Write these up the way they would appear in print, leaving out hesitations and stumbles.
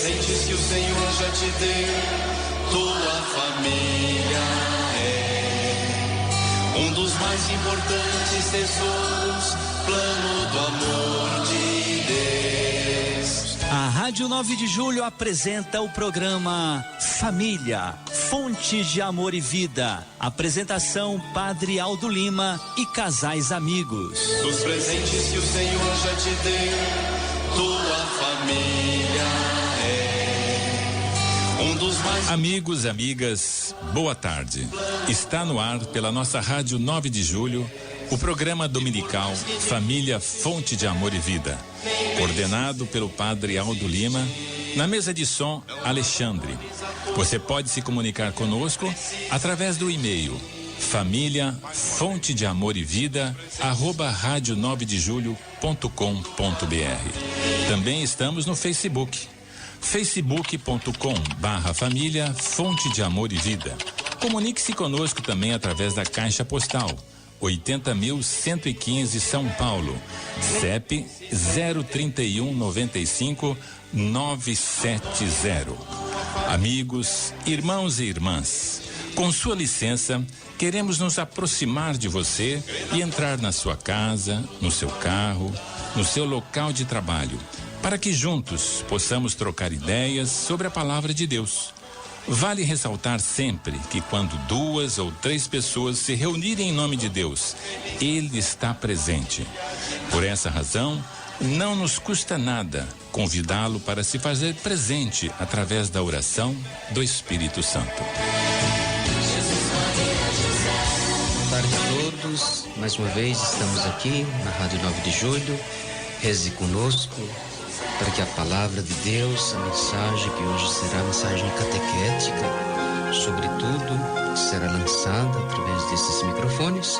presentes que o Senhor já te deu, tua família é um dos mais importantes tesouros, plano do amor de Deus. A Rádio 9 de Julho apresenta o programa Família, Fonte de Amor e Vida. Apresentação Padre Aldo Lima e casais amigos. Dos presentes que o Senhor já te deu, tua família é um dos mais... Amigos, amigas, boa tarde. Está no ar pela nossa Rádio 9 de Julho o programa dominical Família, Fonte de Amor e Vida, coordenado pelo Padre Aldo Lima, na mesa de som Alexandre. Você pode se comunicar conosco através do e-mail família, fonte de amor e vida, @radio9dejulho.com.br. Também estamos no Facebook, facebook.com/família, fonte de amor e vida. Comunique-se conosco também através da caixa postal 80.115 São Paulo, CEP 03195-970. Amigos, irmãos e irmãs, com sua licença, queremos nos aproximar de você e entrar na sua casa, no seu carro, no seu local de trabalho, para que juntos possamos trocar ideias sobre a palavra de Deus. Vale ressaltar sempre que quando 2 ou 3 pessoas se reunirem em nome de Deus, Ele está presente. Por essa razão, não nos custa nada convidá-lo para se fazer presente através da oração do Espírito Santo. Boa tarde a todos. Mais uma vez estamos aqui na Rádio 9 de Julho. Reze conosco para que a palavra de Deus, a mensagem que hoje será a mensagem catequética, sobretudo, será lançada através desses microfones,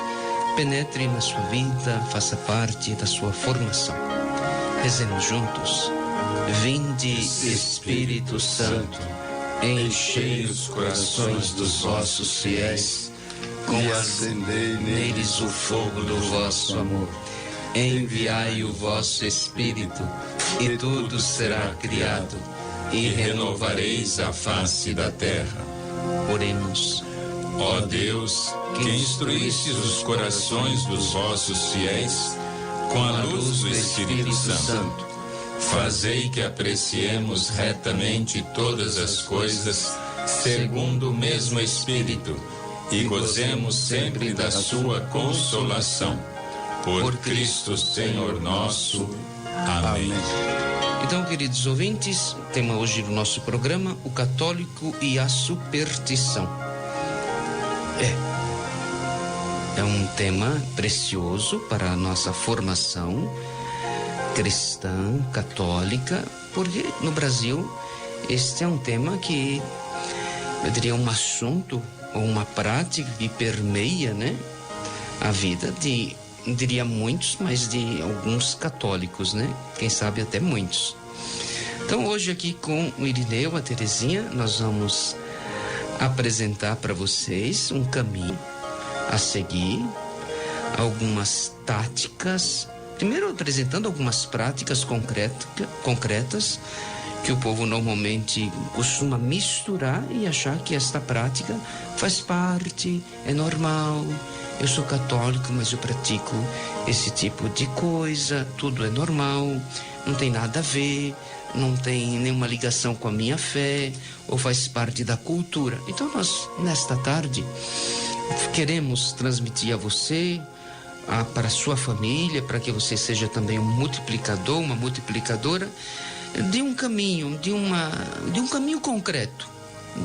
penetre na sua vida, faça parte da sua formação. Rezemos juntos. Vinde, Espírito Santo, enchei os corações dos vossos fiéis, e acendei neles o fogo do vosso amor. Enviai o vosso Espírito, e tudo será criado, e renovareis a face da terra. Oremos. Ó Deus, que instruístes os corações dos vossos fiéis com a luz do Espírito Santo, fazei que apreciemos retamente todas as coisas segundo o mesmo Espírito e gozemos sempre da sua consolação. Por Cristo Senhor nosso. Amém. Então, queridos ouvintes, o tema hoje do nosso programa, o católico e a superstição. É um tema precioso para a nossa formação cristã, católica, porque no Brasil este é um tema que, eu diria, um assunto ou uma prática que permeia, né, a vida de, diria muitos, mas de alguns católicos, né? Quem sabe até muitos. Então hoje aqui com o Irineu, a Terezinha, nós vamos apresentar para vocês um caminho a seguir, algumas táticas, primeiro apresentando algumas práticas concretas que o povo normalmente costuma misturar e achar que esta prática faz parte, é normal. Eu sou católico, mas eu pratico esse tipo de coisa, tudo é normal, não tem nada a ver, não tem nenhuma ligação com a minha fé, ou faz parte da cultura. Então nós, nesta tarde, queremos transmitir a você, para a sua família, para que você seja também um multiplicador, uma multiplicadora, de um caminho, de um caminho concreto,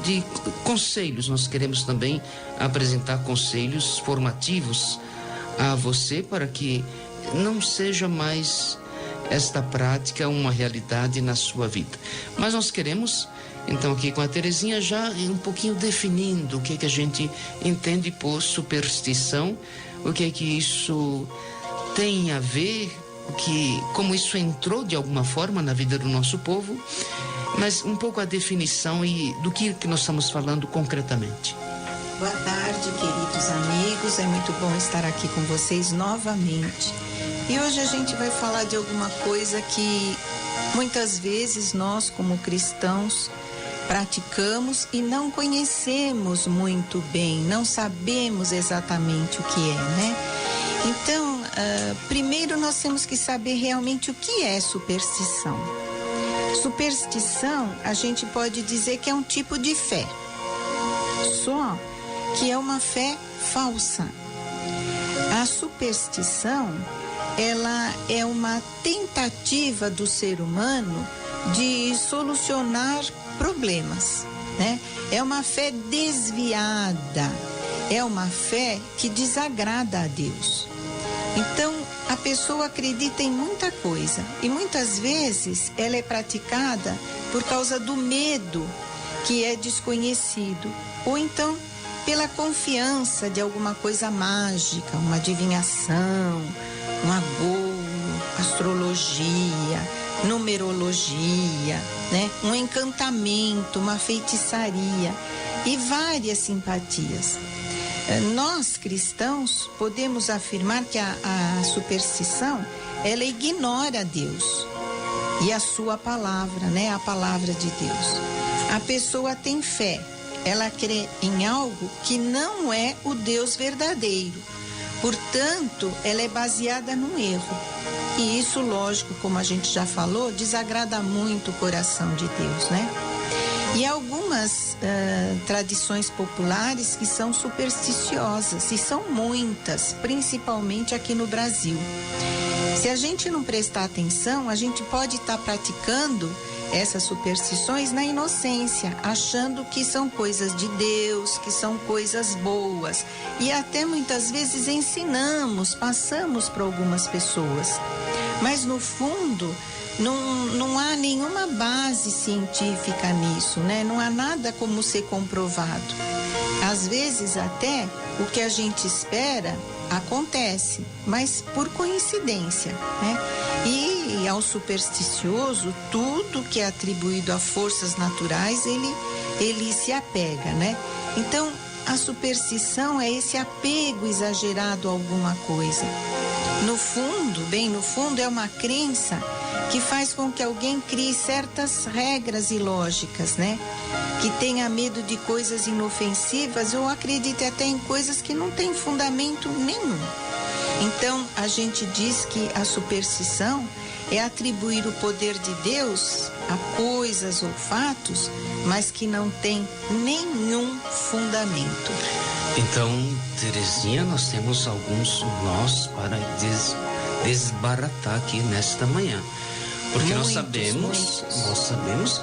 de conselhos. Nós queremos também apresentar conselhos formativos a você para que não seja mais esta prática uma realidade na sua vida. Mas nós queremos, então, aqui com a Terezinha, já um pouquinho definindo o que a gente entende por superstição, o que isso tem a ver, como isso entrou de alguma forma na vida do nosso povo, mas um pouco a definição e do que nós estamos falando concretamente. Boa tarde, queridos amigos, é muito bom estar aqui com vocês novamente. E hoje a gente vai falar de alguma coisa que Muitas vezes nós, como cristãos, praticamos e não conhecemos muito bem, não sabemos exatamente o que é, né? Então, primeiro nós temos que saber realmente o que é superstição. Superstição, a gente pode dizer que é um tipo de fé, só que é uma fé falsa. A superstição, ela é uma tentativa do ser humano de solucionar problemas, né? É uma fé desviada, é uma fé que desagrada a Deus. Então, a pessoa acredita em muita coisa e muitas vezes ela é praticada por causa do medo que é desconhecido, ou então pela confiança de alguma coisa mágica, uma adivinhação, um agouro, astrologia, numerologia, né? Um encantamento, uma feitiçaria e várias simpatias. Nós, cristãos, podemos afirmar que a superstição, ela ignora Deus e a sua palavra, né? A palavra de Deus. A pessoa tem fé, ela crê em algo que não é o Deus verdadeiro. Portanto, ela é baseada num erro. E isso, lógico, como a gente já falou, desagrada muito o coração de Deus, né? E algumas tradições populares que são supersticiosas, e são muitas, principalmente aqui no Brasil. Se a gente não prestar atenção, a gente pode estar praticando essas superstições na inocência, achando que são coisas de Deus, que são coisas boas. E até muitas vezes ensinamos, passamos para algumas pessoas. Mas no fundo, não há nenhuma base científica nisso, né? Não há nada como ser comprovado. Às vezes até o que a gente espera acontece, mas por coincidência, né? E ao supersticioso, tudo que é atribuído a forças naturais, ele se apega, né? Então, a superstição é esse apego exagerado a alguma coisa. No fundo, bem no fundo, é uma crença que faz com que alguém crie certas regras ilógicas, né? Que tenha medo de coisas inofensivas ou acredite até em coisas que não têm fundamento nenhum. Então, a gente diz que a superstição é atribuir o poder de Deus a coisas ou fatos, mas que não tem nenhum fundamento. Então, Terezinha, nós temos alguns nós para desbaratar aqui nesta manhã. Porque nós sabemos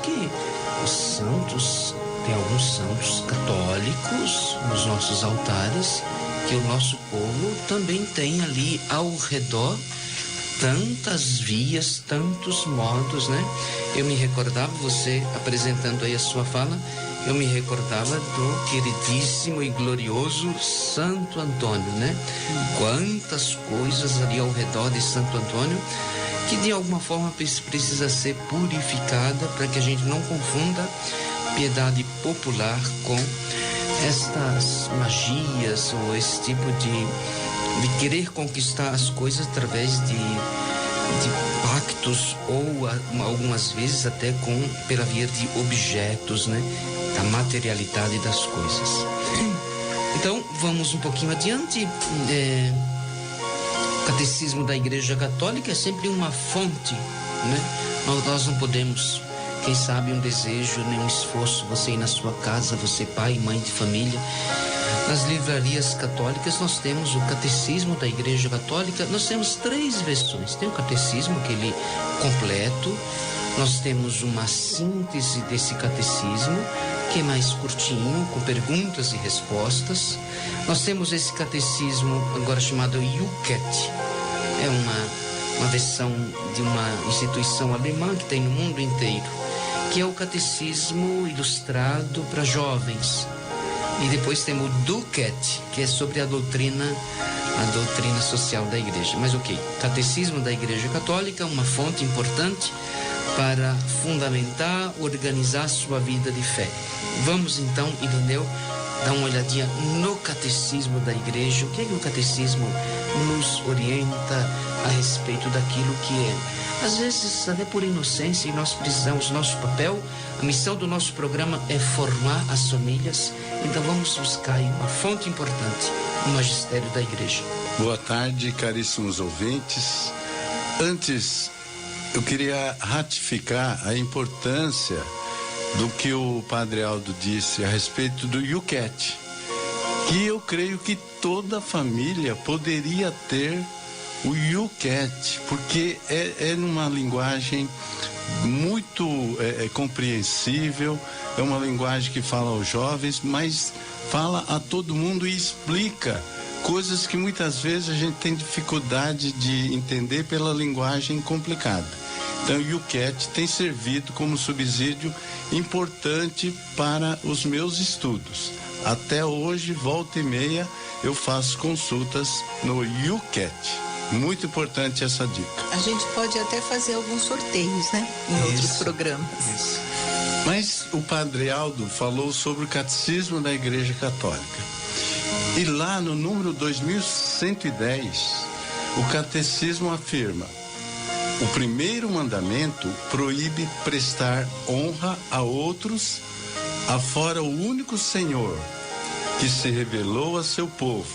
que os santos, tem alguns santos católicos nos nossos altares, que o nosso povo também tem ali ao redor tantas vias, tantos modos, né? Eu me recordava, você apresentando aí a sua fala, eu me recordava do queridíssimo e glorioso Santo Antônio, né? Quantas coisas ali ao redor de Santo Antônio que de alguma forma precisa ser purificada para que a gente não confunda piedade popular com estas magias ou esse tipo de querer conquistar as coisas através de pactos ou algumas vezes até pela via de objetos, né? Da materialidade das coisas. Então, vamos um pouquinho adiante. O Catecismo da Igreja Católica é sempre uma fonte, né? Nós não podemos, quem sabe, um desejo, nem um esforço, você ir na sua casa, você pai, mãe de família. Nas livrarias católicas nós temos o Catecismo da Igreja Católica, nós temos 3 versões. Tem o Catecismo, aquele completo, nós temos uma síntese desse Catecismo, que é mais curtinho, com perguntas e respostas. Nós temos esse Catecismo agora chamado Yucat, é uma versão de uma instituição alemã que tem no mundo inteiro, que é o Catecismo ilustrado para jovens. E depois temos o Ducat, que é sobre a doutrina social da igreja. Mas ok, Catecismo da Igreja Católica, uma fonte importante para fundamentar, organizar sua vida de fé. Vamos então, entendeu? dar uma olhadinha no catecismo da igreja. O que é que o catecismo nos orienta a respeito daquilo que é? Às vezes, até por inocência, e nós precisamos, nosso papel, a missão do nosso programa é formar as famílias. Então vamos buscar aí uma fonte importante, o magistério da igreja. Boa tarde, caríssimos ouvintes. Antes, eu queria ratificar a importância do que o Padre Aldo disse a respeito do YouCat, que eu creio que toda família poderia ter o YouCat, porque é numa linguagem muito compreensível, é uma linguagem que fala aos jovens, mas fala a todo mundo e explica coisas que muitas vezes a gente tem dificuldade de entender pela linguagem complicada. Então, o YouCat tem servido como subsídio importante para os meus estudos. Até hoje, volta e meia, eu faço consultas no YouCat. Muito importante essa dica. A gente pode até fazer alguns sorteios, né? Em outros programas. Isso. Mas o Padre Aldo falou sobre o Catecismo da Igreja Católica. E lá no número 2110, o Catecismo afirma: o primeiro mandamento proíbe prestar honra a outros, afora o único Senhor que se revelou a seu povo.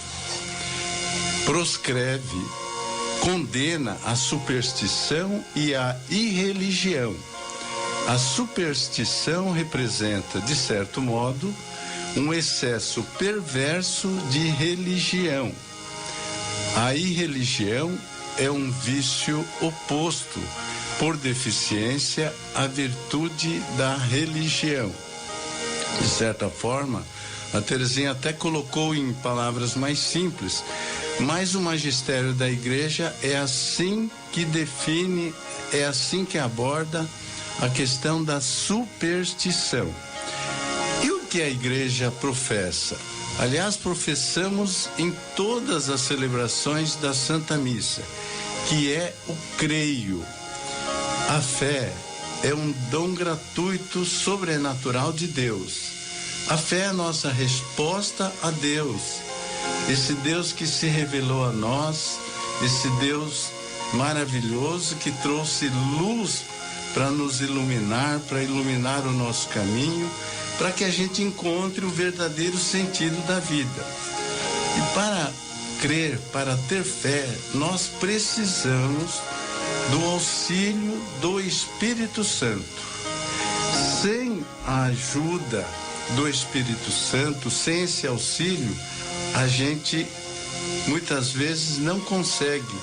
Proscreve, condena a superstição e a irreligião. A superstição representa, de certo modo, um excesso perverso de religião. A irreligião é um vício oposto, por deficiência, à virtude da religião. De certa forma, a Teresinha até colocou em palavras mais simples, mas o magistério da igreja é assim que define, é assim que aborda a questão da superstição. E o que a igreja professa? Aliás, professamos em todas as celebrações da Santa Missa, que é o creio. A fé é um dom gratuito, sobrenatural de Deus. A fé é a nossa resposta a Deus, esse Deus que se revelou a nós, esse Deus maravilhoso que trouxe luz para nos iluminar, para iluminar o nosso caminho, para que a gente encontre o verdadeiro sentido da vida. E para crer, para ter fé, nós precisamos do auxílio do Espírito Santo. Sem a ajuda do Espírito Santo, sem esse auxílio, a gente muitas vezes não consegue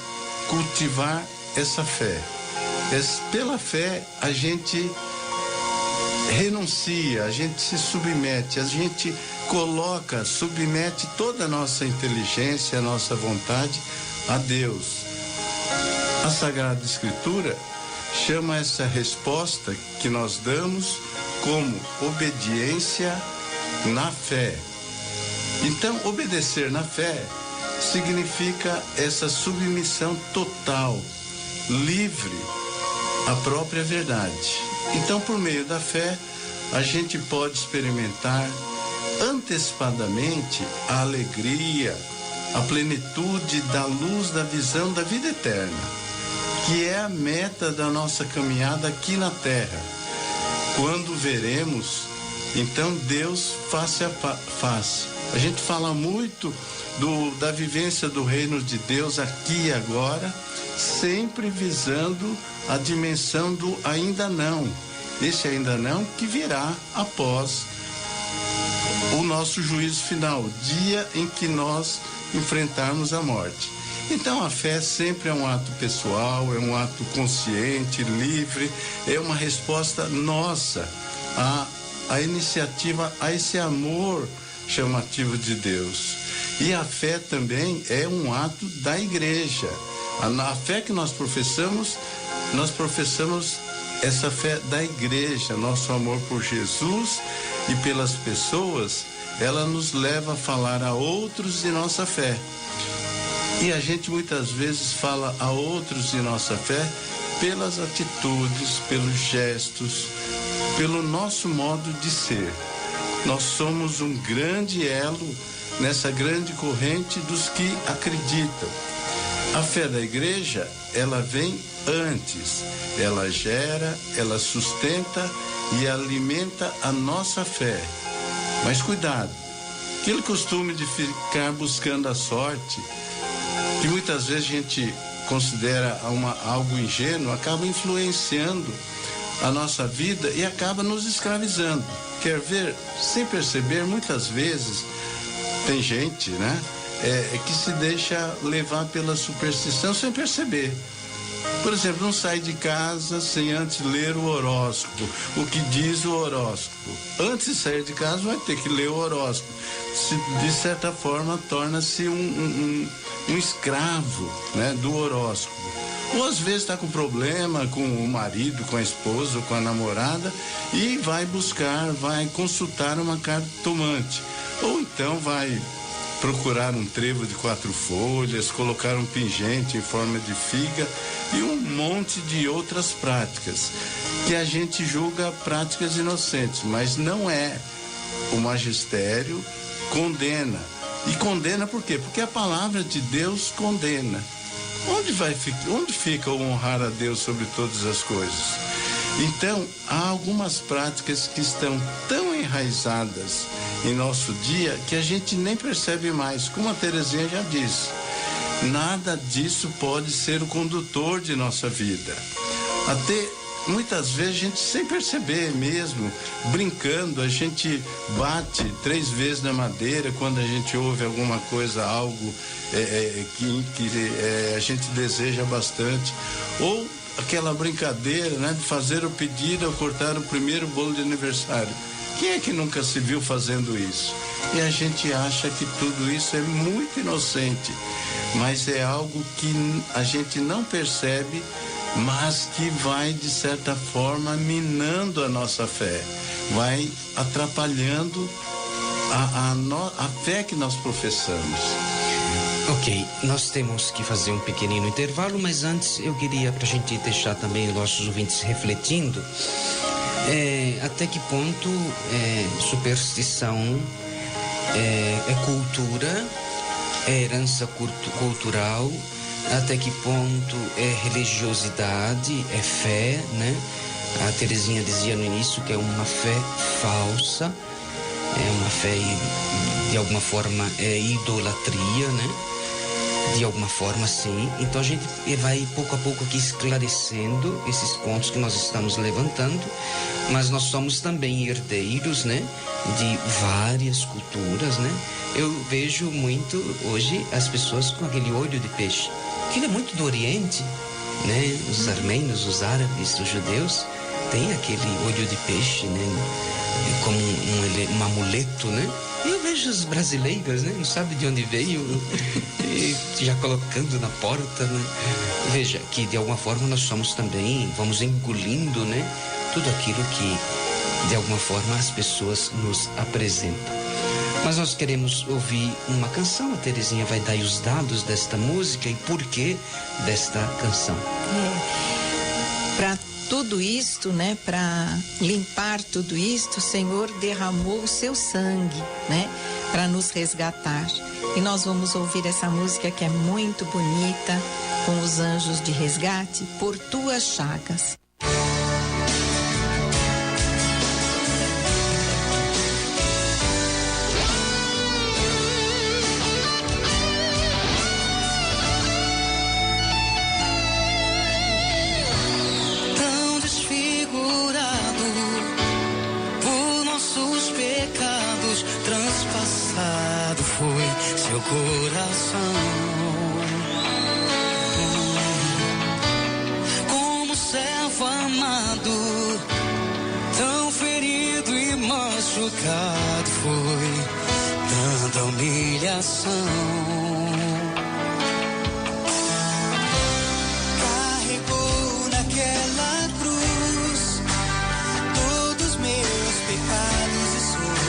cultivar essa fé. Pela fé a gente renuncia, a gente se submete, a gente submete toda a nossa inteligência, a nossa vontade a Deus. A Sagrada Escritura chama essa resposta que nós damos como obediência na fé. Então, obedecer na fé significa essa submissão total, livre à própria verdade. Então, por meio da fé, a gente pode experimentar antecipadamente a alegria, a plenitude da luz da visão da vida eterna, que é a meta da nossa caminhada aqui na Terra. Quando veremos, então, Deus face a face. A gente fala muito da vivência do reino de Deus aqui e agora, sempre visando a dimensão do ainda não. Esse ainda não que virá após o nosso juízo final, o dia em que nós enfrentarmos a morte. Então a fé sempre é um ato pessoal, é um ato consciente, livre, é uma resposta nossa à iniciativa, a esse amor chamativo de Deus. E a fé também é um ato da igreja. A fé que nós professamos essa fé da igreja, nosso amor por Jesus e pelas pessoas, ela nos leva a falar a outros de nossa fé. E a gente muitas vezes fala a outros de nossa fé pelas atitudes, pelos gestos, pelo nosso modo de ser. Nós somos um grande elo nessa grande corrente dos que acreditam. A fé da igreja, ela vem antes. Ela gera, ela sustenta e alimenta a nossa fé. Mas cuidado, aquele costume de ficar buscando a sorte, que muitas vezes a gente considera algo ingênuo, acaba influenciando a nossa vida e acaba nos escravizando. Quer ver, sem perceber, muitas vezes tem gente, né, que se deixa levar pela superstição sem perceber. Por exemplo, não sai de casa sem antes ler o horóscopo, o que diz o horóscopo. Antes de sair de casa vai ter que ler o horóscopo. De certa forma torna-se um escravo, né, do horóscopo. Ou às vezes está com problema com o marido, com a esposa ou com a namorada e vai consultar uma cartomante. Ou então vai procurar um trevo de 4 folhas, colocar um pingente em forma de figa e um monte de outras práticas que a gente julga práticas inocentes, mas não é. O magistério condena. E condena por quê? Porque a palavra de Deus condena. Onde fica o honrar a Deus sobre todas as coisas? Então, há algumas práticas que estão tão enraizadas em nosso dia que a gente nem percebe mais. Como a Terezinha já disse, nada disso pode ser o condutor de nossa vida. Até muitas vezes a gente, sem perceber mesmo, brincando, a gente bate 3 vezes na madeira quando a gente ouve alguma coisa, algo que a gente deseja bastante. Ou aquela brincadeira, né, de fazer o pedido ao cortar o primeiro bolo de aniversário. Quem é que nunca se viu fazendo isso? E a gente acha que tudo isso é muito inocente, mas é algo que a gente não percebe, mas que vai, de certa forma, minando a nossa fé, vai atrapalhando a fé que nós professamos. Ok, nós temos que fazer um pequenino intervalo, mas antes eu queria, para a gente deixar também os nossos ouvintes refletindo, até que ponto superstição é cultura, é herança cultural, até que ponto é religiosidade, é fé, né? A Terezinha dizia no início que é uma fé falsa, é uma fé, de alguma forma, é idolatria, né? De alguma forma, sim. Então a gente vai pouco a pouco aqui esclarecendo esses pontos que nós estamos levantando, mas nós somos também herdeiros, né, de várias culturas, né? Eu vejo muito hoje as pessoas com aquele olho de peixe, que é muito do Oriente, né? Os armênios, os árabes, os judeus têm aquele olho de peixe, né, como um amuleto, né? E eu vejo os brasileiros, né? Não sabe de onde veio, e já colocando na porta, né? Veja que de alguma forma nós somos também, vamos engolindo, né? Tudo aquilo que de alguma forma as pessoas nos apresentam. Mas nós queremos ouvir uma canção, a Terezinha vai dar os dados desta música e porquê desta canção. Para tudo isto, né, para limpar tudo isto, o Senhor derramou o seu sangue, né, para nos resgatar. E nós vamos ouvir essa música que é muito bonita, com os anjos de resgate, Por Tuas Chagas. Foi seu coração, como servo amado, tão ferido e machucado, foi tanta humilhação. Carregou naquela cruz todos meus pecados e sofrimentos.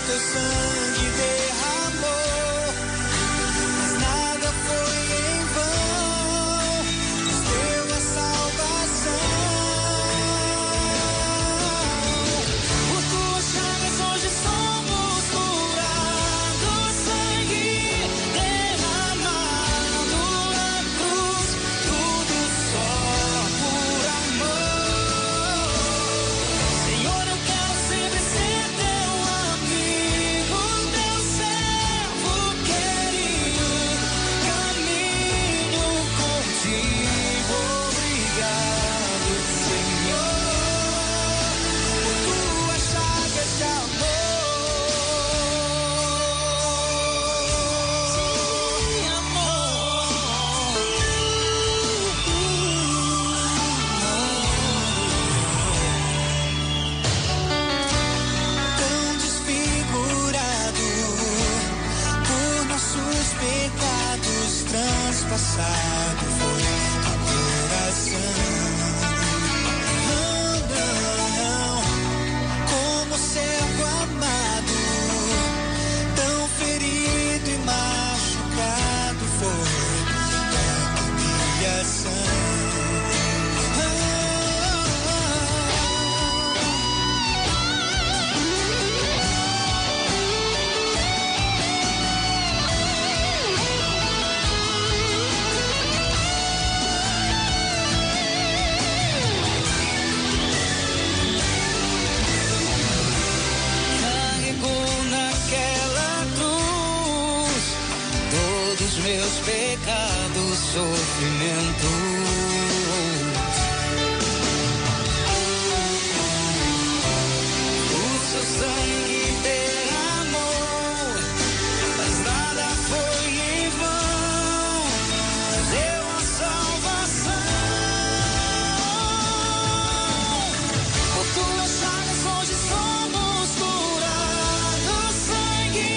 Teu sangue derramou, mas nada foi em vão. Nos deu a meus pecados, sofrimento. O seu sangue derramou, mas nada foi em vão. Deu a salvação. Por tuas chagas hoje somos curados. Sangue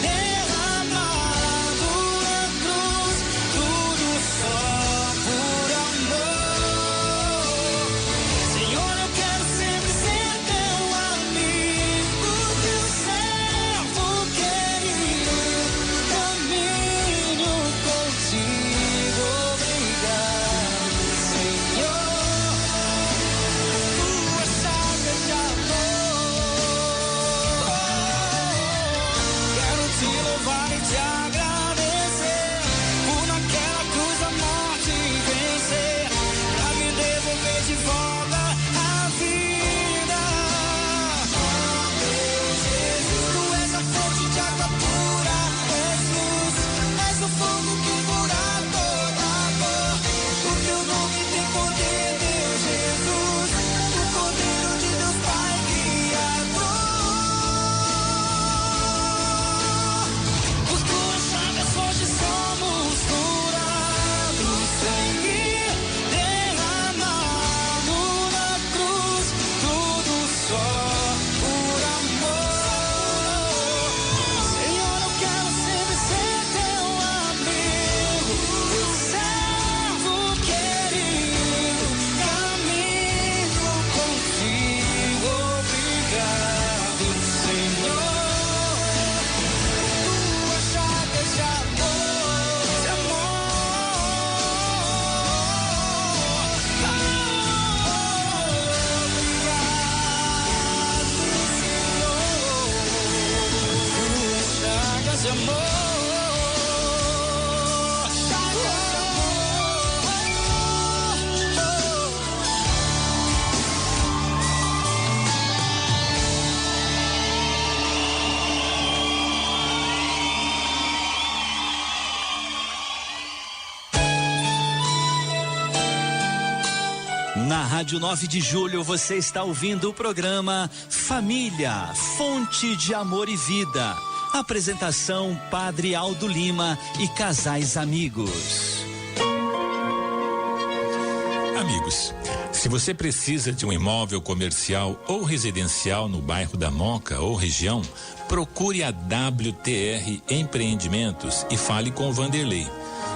derramado na cruz, tudo só por amor. Senhor, eu quero sempre ser teu amigo, teu servo querido. Caminho contigo, obrigado, Senhor. Tuas chagas de amor. Quero te louvar e te agradecer por naquela cruz a morte vencer, pra me devolver de volta a vida. Jesus, tu és a fonte de água pura, és luz, és o fogo que cura toda dor. O teu nome tem poder, Deus Jesus, o Cordeiro de Deus Pai Criador. Por tuas chagas hoje somos curados. Sangue derramado na cruz, tudo só por amor. Senhor, eu quero sempre ser teu amigo, teu servo querido. Caminho contigo, obrigado, Senhor. Tuas chagas de amor, de chagas de amor. Na Rádio 9 de Julho você está ouvindo o programa Família, Fonte de Amor e Vida. Apresentação Padre Aldo Lima e casais amigos. Amigos, se você precisa de um imóvel comercial ou residencial no bairro da Moca ou região, procure a WTR Empreendimentos e fale com o Vanderlei.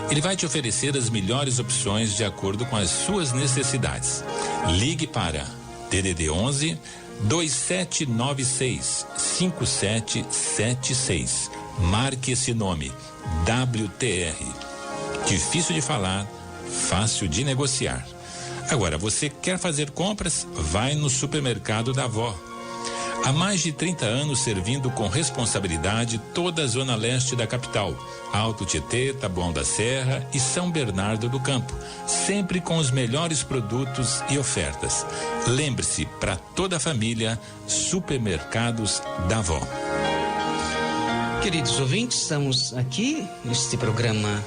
Ele vai te oferecer as melhores opções de acordo com as suas necessidades. Ligue para DDD 11 2796 5776. Marque esse nome, WTR. Difícil de falar, fácil de negociar. Agora, você quer fazer compras? Vai no supermercado da Avó. Há mais de 30 anos servindo com responsabilidade toda a zona leste da capital, Alto Tietê, Taboão da Serra e São Bernardo do Campo, sempre com os melhores produtos e ofertas. Lembre-se, para toda a família, Supermercados da Avó. Queridos ouvintes, estamos aqui, este programa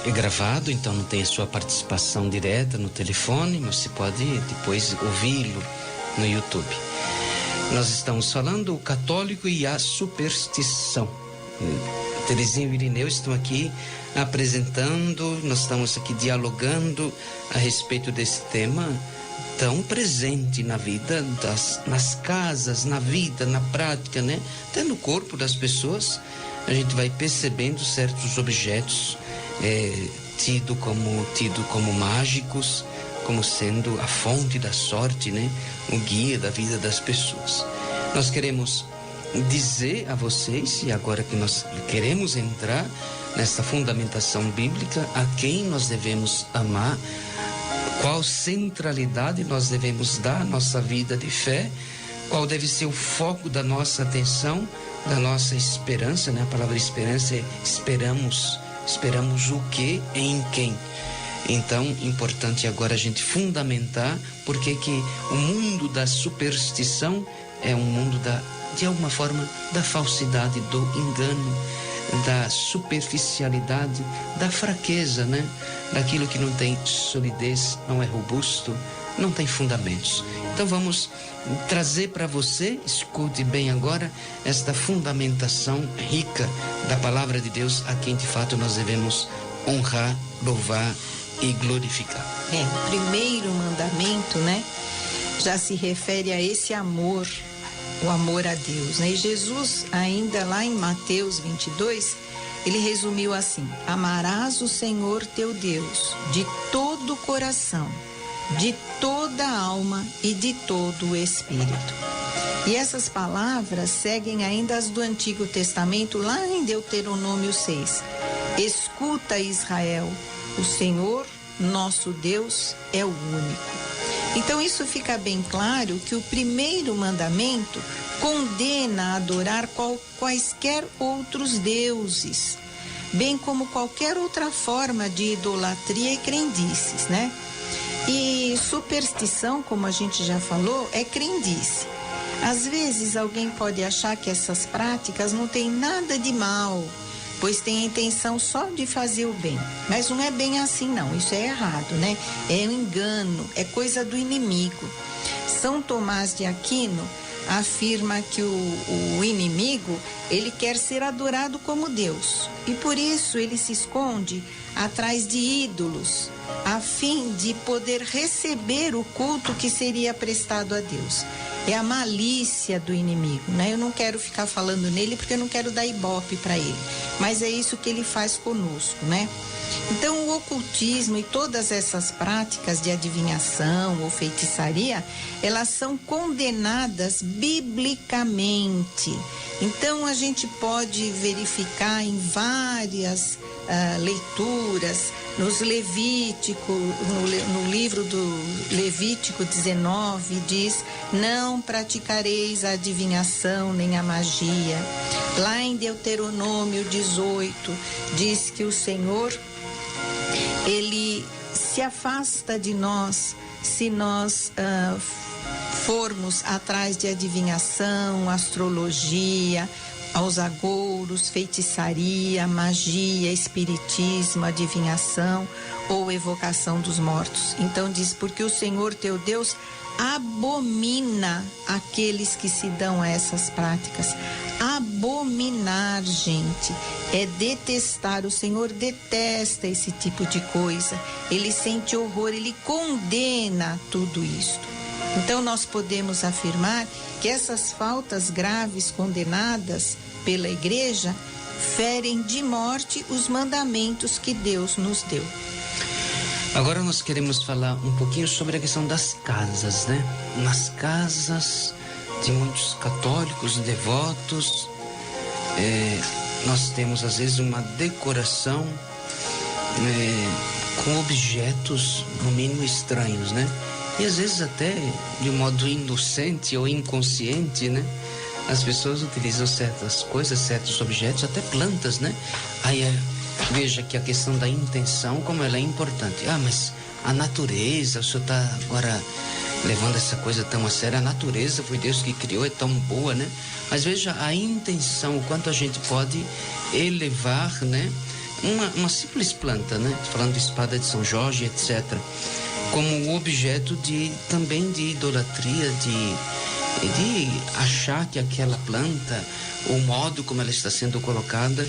é gravado, então não tem a sua participação direta no telefone, mas você pode depois ouvi-lo no YouTube. Nós estamos falando o católico e a superstição. Terezinha e Irineu estão aqui apresentando, nós estamos aqui dialogando a respeito desse tema tão presente na vida, nas casas, na vida, na prática, né? Até no corpo das pessoas, a gente vai percebendo certos objetos tido como mágicos, como sendo a fonte da sorte, né? O guia da vida das pessoas. Nós queremos dizer a vocês, e agora que nós queremos entrar nessa fundamentação bíblica, a quem nós devemos amar, qual centralidade nós devemos dar à nossa vida de fé, qual deve ser o foco da nossa atenção, da nossa esperança, né? A palavra esperança é esperamos o que em quem. Então, importante agora a gente fundamentar porque que o mundo da superstição é um mundo de alguma forma, da falsidade, do engano, da superficialidade, da fraqueza, né? Daquilo que não tem solidez, não é robusto, não tem fundamentos. Então vamos trazer para você, escute bem agora, esta fundamentação rica da palavra de Deus, a quem de fato nós devemos honrar, louvar e glorificar. O primeiro mandamento, né, já se refere a esse amor, o amor a Deus, né? E Jesus, ainda lá em Mateus 22, ele resumiu assim: amarás o Senhor teu Deus de todo o coração, de toda a alma e de todo o espírito. E essas palavras seguem ainda as do Antigo Testamento, lá em Deuteronômio 6. Escuta, Israel, o Senhor, nosso Deus, é o único. Então isso fica bem claro que o primeiro mandamento condena a adorar quaisquer outros deuses, bem como qualquer outra forma de idolatria e crendices, né? E superstição, como a gente já falou, é crendice. Às vezes alguém pode achar que essas práticas não têm nada de mal, pois tem a intenção só de fazer o bem. Mas não é bem assim, não. Isso é errado, né? É um engano, é coisa do inimigo. São Tomás de Aquino afirma que o inimigo, ele quer ser adorado como Deus. E por isso ele se esconde atrás de ídolos, a fim de poder receber o culto que seria prestado a Deus. É a malícia do inimigo, né? Eu não quero ficar falando nele porque eu não quero dar ibope para ele, mas é isso que ele faz conosco, né? Então o ocultismo e todas essas práticas de adivinhação ou feitiçaria, elas são condenadas biblicamente. Então a gente pode verificar em várias leituras, nos Levítico, no livro do Levítico 19, diz: não praticareis a adivinhação nem a magia. Lá em Deuteronômio 18, diz que o Senhor, ele se afasta de nós se nós formos atrás de adivinhação, astrologia, aos agouros, feitiçaria, magia, espiritismo, adivinhação ou evocação dos mortos. Então diz: porque o Senhor teu Deus abomina aqueles que se dão a essas práticas. Abominar, gente, é detestar. O Senhor detesta esse tipo de coisa. Ele sente horror, ele condena tudo isto. Então nós podemos afirmar que essas faltas graves condenadas pela Igreja ferem de morte os mandamentos que Deus nos deu. Agora nós queremos falar um pouquinho sobre a questão das casas, né? Nas casas de muitos católicos devotos, nós temos às vezes uma decoração com objetos no mínimo estranhos, né? E às vezes até de um modo inocente ou inconsciente, né? As pessoas utilizam certas coisas, certos objetos, até plantas, né? Aí veja que a questão da intenção, como ela é importante. Mas a natureza, o senhor está agora levando essa coisa tão a sério. A natureza foi Deus que criou, é tão boa, né? Mas veja a intenção, o quanto a gente pode elevar, né? Uma simples planta, né? Falando de espada de São Jorge, etc. Como objeto também de idolatria, de achar que aquela planta, o modo como ela está sendo colocada,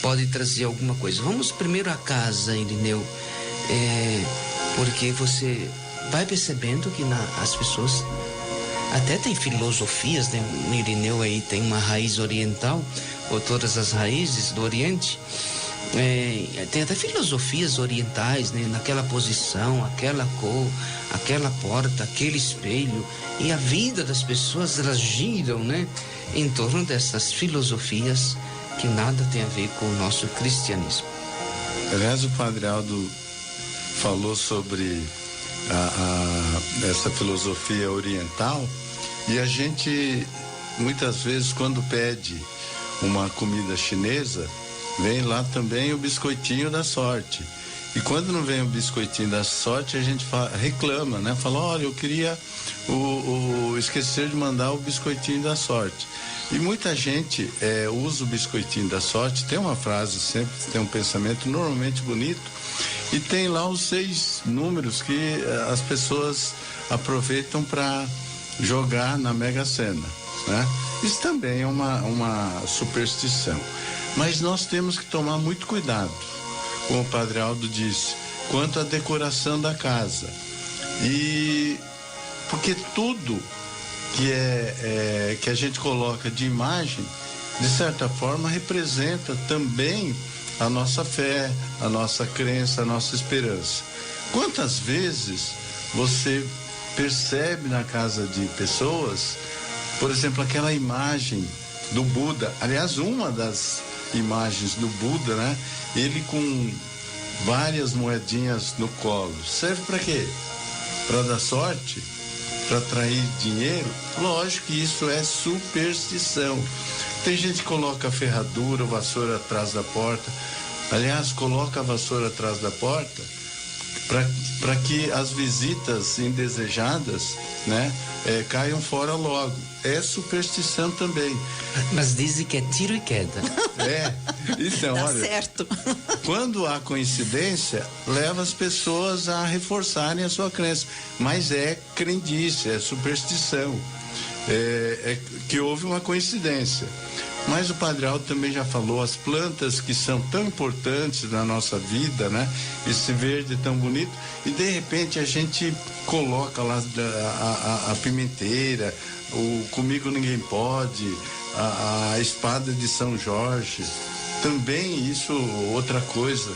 pode trazer alguma coisa. Vamos primeiro à casa, Irineu, porque você vai percebendo que as pessoas até têm filosofias, né? O Irineu aí tem uma raiz oriental, ou todas as raízes do Oriente. Tem até filosofias orientais, né? Naquela posição, aquela cor, aquela porta, aquele espelho, e a vida das pessoas, elas giram, né? Em torno dessas filosofias que nada tem a ver com o nosso cristianismo. Aliás, o Padre Aldo falou sobre essa filosofia oriental, e a gente muitas vezes, quando pede uma comida chinesa, vem lá também o biscoitinho da sorte. E quando não vem o biscoitinho da sorte, a gente reclama, né? Fala: olha, eu queria esquecer de mandar o biscoitinho da sorte. E muita gente usa o biscoitinho da sorte, tem uma frase sempre, tem um pensamento normalmente bonito, e tem lá os 6 números que as pessoas aproveitam para jogar na Mega Sena, né? Isso também é uma superstição. Mas nós temos que tomar muito cuidado, como o Padre Aldo disse, quanto à decoração da casa. E porque tudo que a gente coloca de imagem, de certa forma, representa também a nossa fé, a nossa crença, a nossa esperança. Quantas vezes você percebe na casa de pessoas, por exemplo, aquela imagem do Buda, aliás, uma das imagens do Buda, né? Ele com várias moedinhas no colo. Serve para quê? Para dar sorte? Para atrair dinheiro? Lógico que isso é superstição. Tem gente que coloca a ferradura, a vassoura atrás da porta. Aliás, coloca a vassoura atrás da porta para que as visitas indesejadas, né, caiam fora logo. É superstição também. Mas dizem que é tiro e queda. Então, Tá olha, certo. quando há coincidência, leva as pessoas a reforçarem a sua crença. Mas é crendice, é superstição. É que houve uma coincidência. Mas o Padre Aldo também já falou, as plantas que são tão importantes na nossa vida, né? Esse verde tão bonito, e de repente a gente coloca lá a pimenteira, o Comigo Ninguém Pode, a espada de São Jorge. Também isso, outra coisa,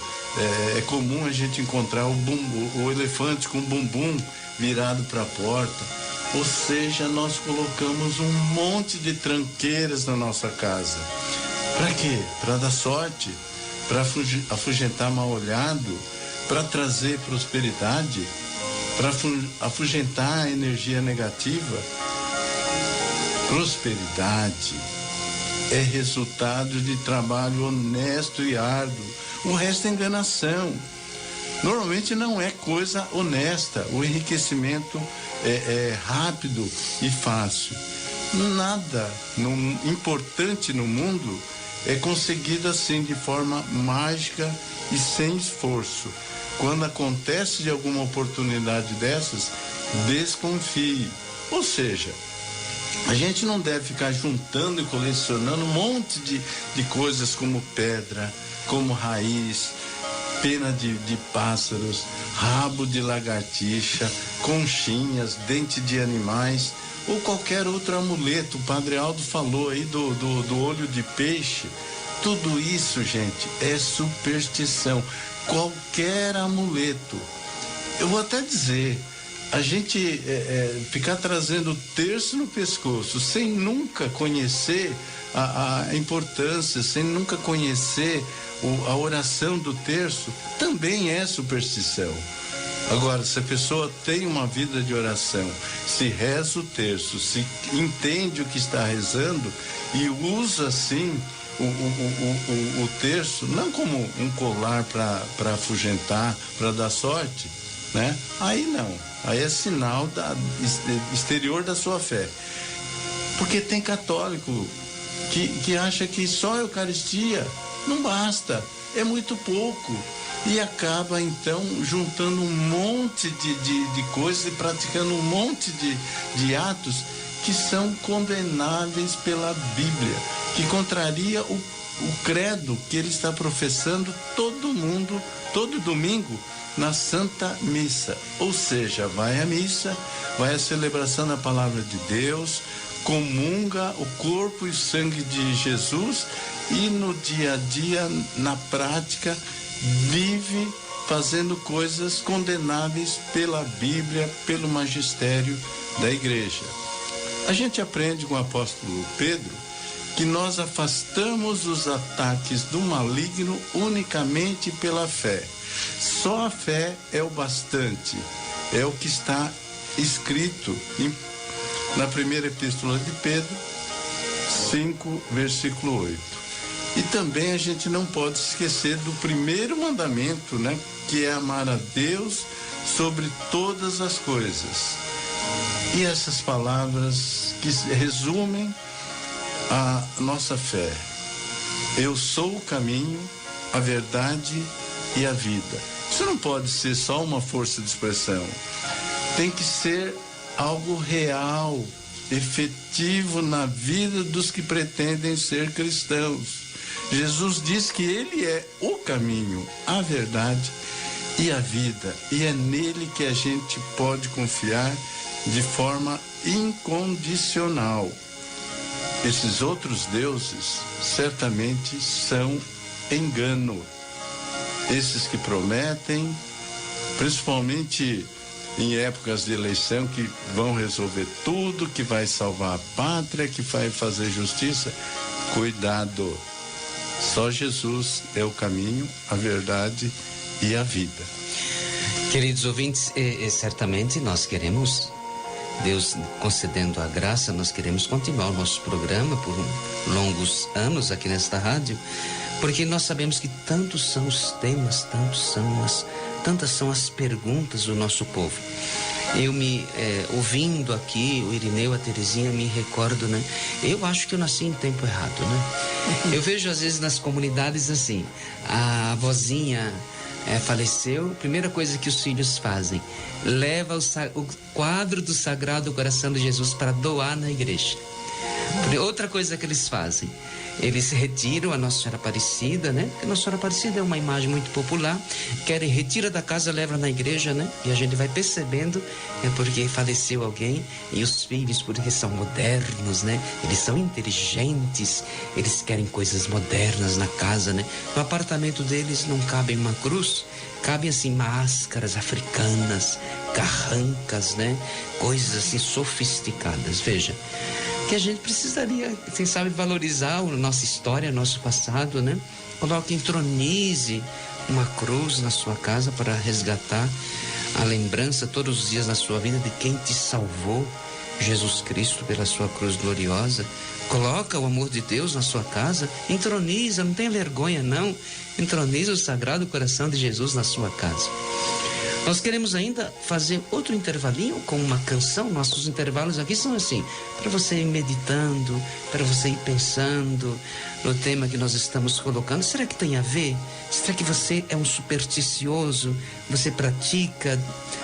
é comum a gente encontrar o elefante com o bumbum virado para a porta. Ou seja, nós colocamos um monte de tranqueiras na nossa casa. Para quê? Para dar sorte, para afugentar mal-olhado, para trazer prosperidade, para afugentar a energia negativa. Prosperidade é resultado de trabalho honesto e árduo. O resto é enganação. Normalmente não é coisa honesta. O enriquecimento é rápido e fácil. Nada importante no mundo é conseguido assim de forma mágica e sem esforço. Quando acontece de alguma oportunidade dessas, desconfie. Ou seja, a gente não deve ficar juntando e colecionando um monte de coisas como pedra, como raiz, pena de pássaros, rabo de lagartixa, conchinhas, dente de animais ou qualquer outro amuleto. O Padre Aldo falou aí do olho de peixe. Tudo isso, gente, é superstição. Qualquer amuleto. Eu vou até dizer, a gente ficar trazendo terço no pescoço sem nunca conhecer a importância, sem nunca conhecer a oração do terço, também é superstição. Agora, se a pessoa tem uma vida de oração, se reza o terço, se entende o que está rezando e usa assim o terço, não como um colar para afugentar, para dar sorte, né? Aí não, aí é sinal exterior da sua fé. Porque tem católico que acha que só a Eucaristia não basta, é muito pouco, e acaba então juntando um monte de coisas e praticando um monte de atos que são condenáveis pela Bíblia, que contraria o credo que ele está professando todo domingo na Santa Missa. Ou seja, vai à missa, vai à celebração da Palavra de Deus, comunga o corpo e o sangue de Jesus e no dia a dia, na prática, vive fazendo coisas condenáveis pela Bíblia, pelo magistério da Igreja. A gente aprende com o apóstolo Pedro que nós afastamos os ataques do maligno unicamente pela fé. Só a fé é o bastante, é o que está escrito na primeira epístola de Pedro, 5, versículo 8. E também a gente não pode esquecer do primeiro mandamento, né? Que é amar a Deus sobre todas as coisas. E essas palavras que resumem a nossa fé. Eu sou o caminho, a verdade e a vida. Isso não pode ser só uma força de expressão. Tem que ser algo real, efetivo na vida dos que pretendem ser cristãos. Jesus diz que ele é o caminho, a verdade e a vida. E é nele que a gente pode confiar de forma incondicional. Esses outros deuses certamente são engano. Esses que prometem, principalmente em épocas de eleição, que vão resolver tudo, que vai salvar a pátria, que vai fazer justiça. Cuidado! Só Jesus é o caminho, a verdade e a vida. Queridos ouvintes, certamente nós queremos, Deus concedendo a graça, nós queremos continuar o nosso programa por longos anos aqui nesta rádio, porque nós sabemos que tantos são os temas, tantas são as perguntas do nosso povo. Eu ouvindo aqui o Irineu, a Terezinha, me recordo, né? Eu acho que eu nasci em tempo errado, né? Eu vejo às vezes nas comunidades assim, a avózinha faleceu, primeira coisa que os filhos fazem, leva o quadro do Sagrado Coração de Jesus para doar na igreja. Outra coisa que eles fazem, eles retiram a Nossa Senhora Aparecida, né? Porque Nossa Senhora Aparecida é uma imagem muito popular. Retira da casa, leva na igreja, né? E a gente vai percebendo, porque faleceu alguém, e os filhos, porque são modernos, né? Eles são inteligentes, eles querem coisas modernas na casa, né? No apartamento deles não cabe uma cruz, cabem assim máscaras africanas, carrancas, né? Coisas assim sofisticadas. Veja, que a gente precisaria, quem sabe, valorizar a nossa história, nosso passado, né? Coloque, entronize uma cruz na sua casa para resgatar a lembrança todos os dias na sua vida de quem te salvou, Jesus Cristo, pela sua cruz gloriosa. Coloca o amor de Deus na sua casa, entroniza, não tenha vergonha não, entroniza o Sagrado Coração de Jesus na sua casa. Nós queremos ainda fazer outro intervalinho com uma canção. Nossos intervalos aqui são assim, para você ir meditando, para você ir pensando no tema que nós estamos colocando. Será que tem a ver? Será que você é um supersticioso? Você pratica,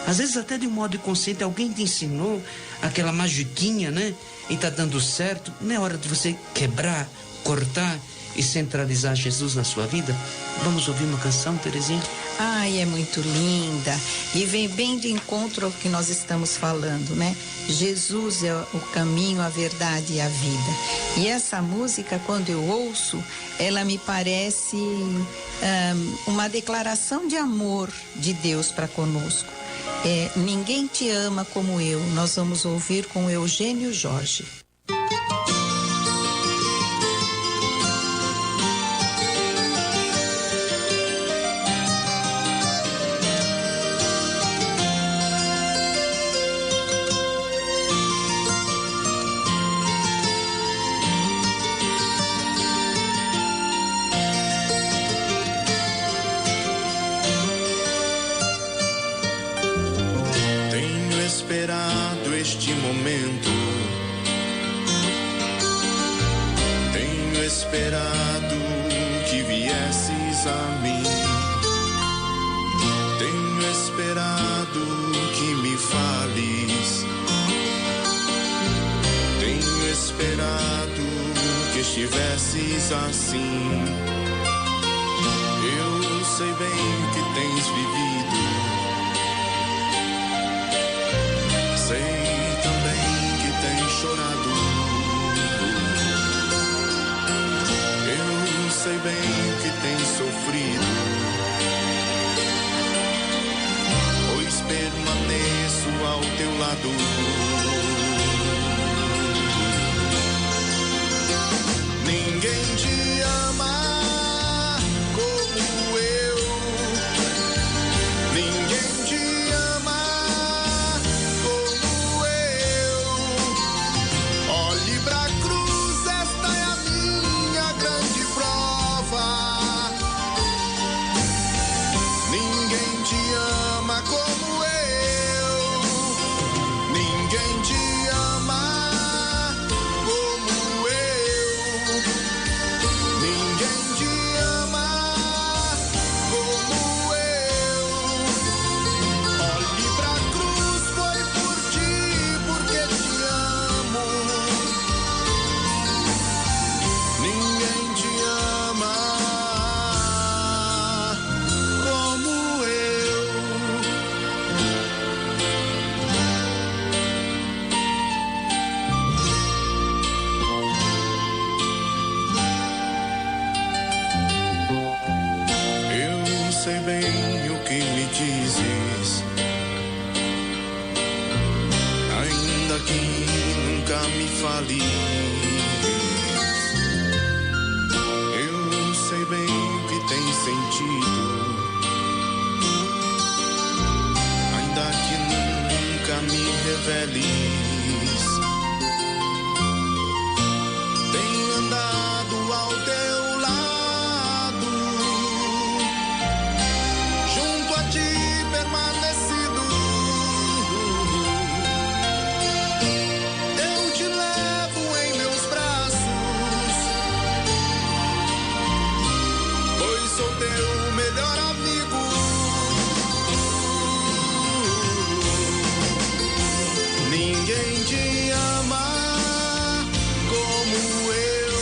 às vezes até de um modo inconsciente, alguém te ensinou aquela magiquinha, né? E está dando certo. Não é hora de você quebrar, cortar e centralizar Jesus na sua vida? Vamos ouvir uma canção, Terezinha? Ai, é muito linda e vem bem de encontro ao que nós estamos falando, né? Jesus é o caminho, a verdade e a vida. E essa música, quando eu ouço, ela me parece uma declaração de amor de Deus para conosco. Ninguém te ama como eu. Nós vamos ouvir com Eugênio Jorge. Esperado este momento, tenho esperado que viesses a mim, tenho esperado que me fales, tenho esperado que estivesses assim. Eu sei bem o que tens vivido, sei também que tens chorado. Eu sei bem que tens sofrido, pois permaneço ao teu lado. Ninguém te ama como eu. Ninguém te ama. Como eu, ninguém dizes, ainda que nunca me fales, eu sei bem que tem sentido, ainda que nunca me reveles. Tenho andado ao teu lado, junto a ti permanecido. Eu te levo em meus braços, pois sou teu melhor amigo. Ninguém te ama como eu,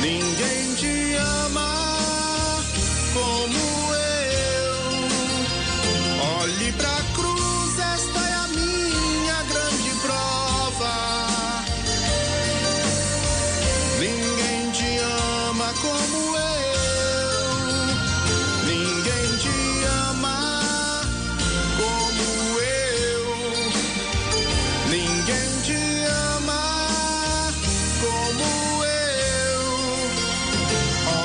ninguém te ama como eu. Olhe pra cruz, esta é a minha grande prova. Ninguém te ama como eu, ninguém te ama como eu, ninguém te ama como eu.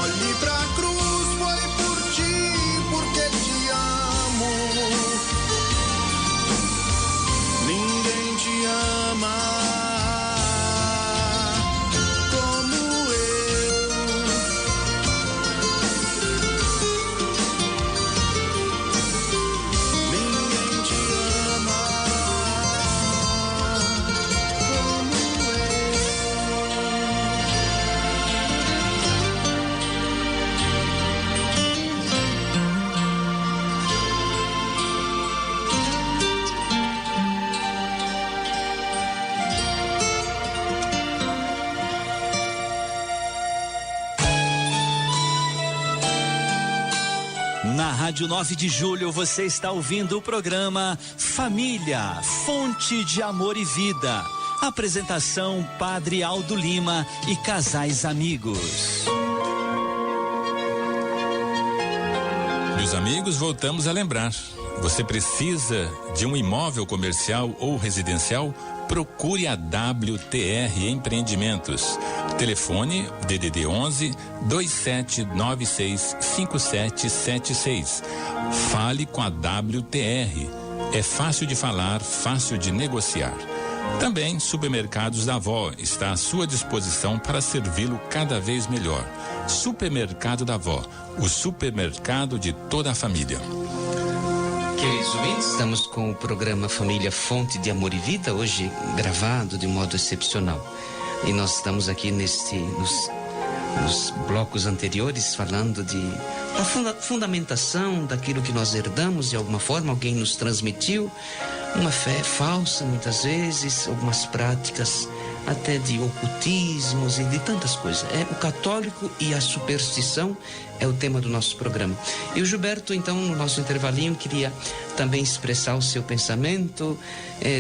Olhe pra cruz, foi por ti, porque te amo. Ninguém te ama como eu. Ninguém te ama como eu. Na Rádio 9 de Julho você está ouvindo o programa Família, Fonte de Amor e Vida. Apresentação Padre Aldo Lima e casais amigos. Meus amigos, voltamos a lembrar. Você precisa de um imóvel comercial ou residencial? Procure a WTR Empreendimentos. Telefone DDD 11 2796 5776. Fale com a WTR. É fácil de falar, fácil de negociar. Também Supermercados da Avó está à sua disposição para servi-lo cada vez melhor. Supermercado da Avó, o supermercado de toda a família. Queridos ouvintes, estamos com o programa Família Fonte de Amor e Vida, hoje gravado de modo excepcional. E nós estamos aqui nos blocos anteriores falando da fundamentação daquilo que nós herdamos de alguma forma, alguém nos transmitiu, uma fé falsa muitas vezes, algumas práticas até de ocultismos e de tantas coisas. O católico e a superstição é o tema do nosso programa. E o Gilberto, então, no nosso intervalinho, queria também expressar o seu pensamento,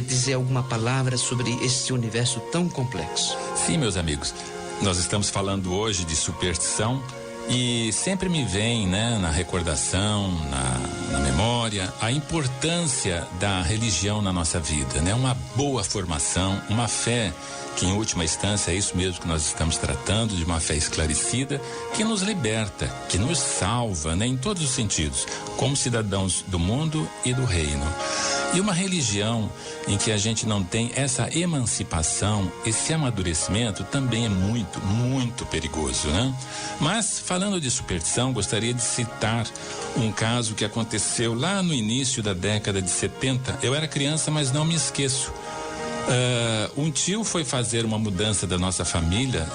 dizer alguma palavra sobre esse universo tão complexo. Sim, meus amigos, nós estamos falando hoje de superstição e sempre me vem, na recordação, na memória, a importância da religião na nossa vida, Uma boa formação, uma fé que em última instância é isso mesmo que nós estamos tratando, de uma fé esclarecida, que nos liberta, que nos salva, em todos os sentidos, como cidadãos do mundo e do reino. E uma religião em que a gente não tem essa emancipação, esse amadurecimento, também é muito, muito perigoso, Mas, falando de superstição, gostaria de citar um caso que aconteceu lá no início da década de 70. Eu era criança, mas não me esqueço. Um tio foi fazer uma mudança da nossa família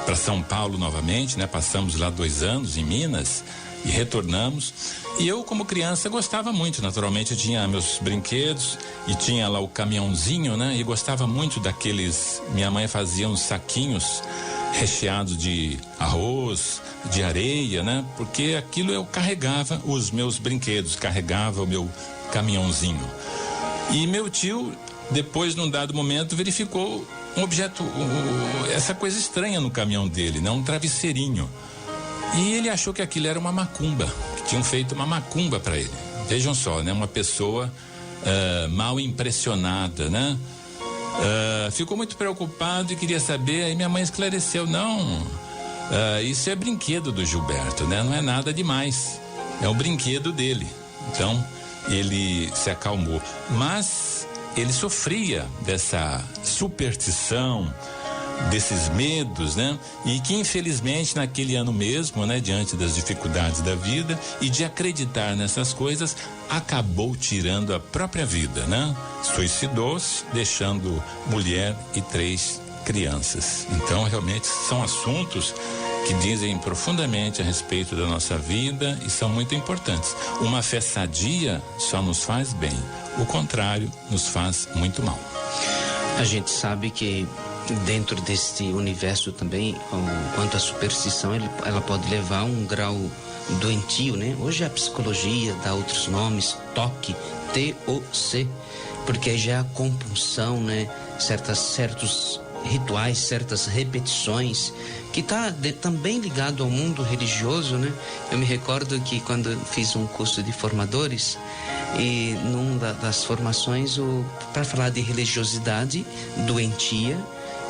para São Paulo novamente, Passamos lá 2 anos em Minas e retornamos. E eu, como criança, gostava muito, naturalmente, eu tinha meus brinquedos e tinha lá o caminhãozinho, E gostava muito daqueles, minha mãe fazia uns saquinhos recheados de arroz, de areia, Porque aquilo eu carregava os meus brinquedos, carregava o meu caminhãozinho. E meu tio, depois, num dado momento, verificou um objeto, essa coisa estranha no caminhão dele, Um travesseirinho. E ele achou que aquilo era uma macumba, que tinham feito uma macumba para ele. Vejam só, né? Uma pessoa mal impressionada, né? Ficou muito preocupado e queria saber, aí minha mãe esclareceu, não, isso é brinquedo do Gilberto, né? Não é nada demais, é um brinquedo dele. Então, ele se acalmou, mas ele sofria dessa superstição, desses medos, né? E que infelizmente naquele ano mesmo, né? Diante das dificuldades da vida e de acreditar nessas coisas, acabou tirando a própria vida, né? Suicidou-se, deixando mulher e 3 crianças. Então, realmente são assuntos que dizem profundamente a respeito da nossa vida e são muito importantes. Uma fé sadia só nos faz bem, o contrário nos faz muito mal. A gente sabe que dentro deste universo também, quanto à superstição, ela pode levar a um grau doentio, né? Hoje a psicologia dá outros nomes, TOC, T-O-C, porque já é a compulsão, né? Certos rituais, certas repetições, que está também ligado ao mundo religioso, né? Eu me recordo que quando fiz um curso de formadores, e numa das formações, para falar de religiosidade doentia,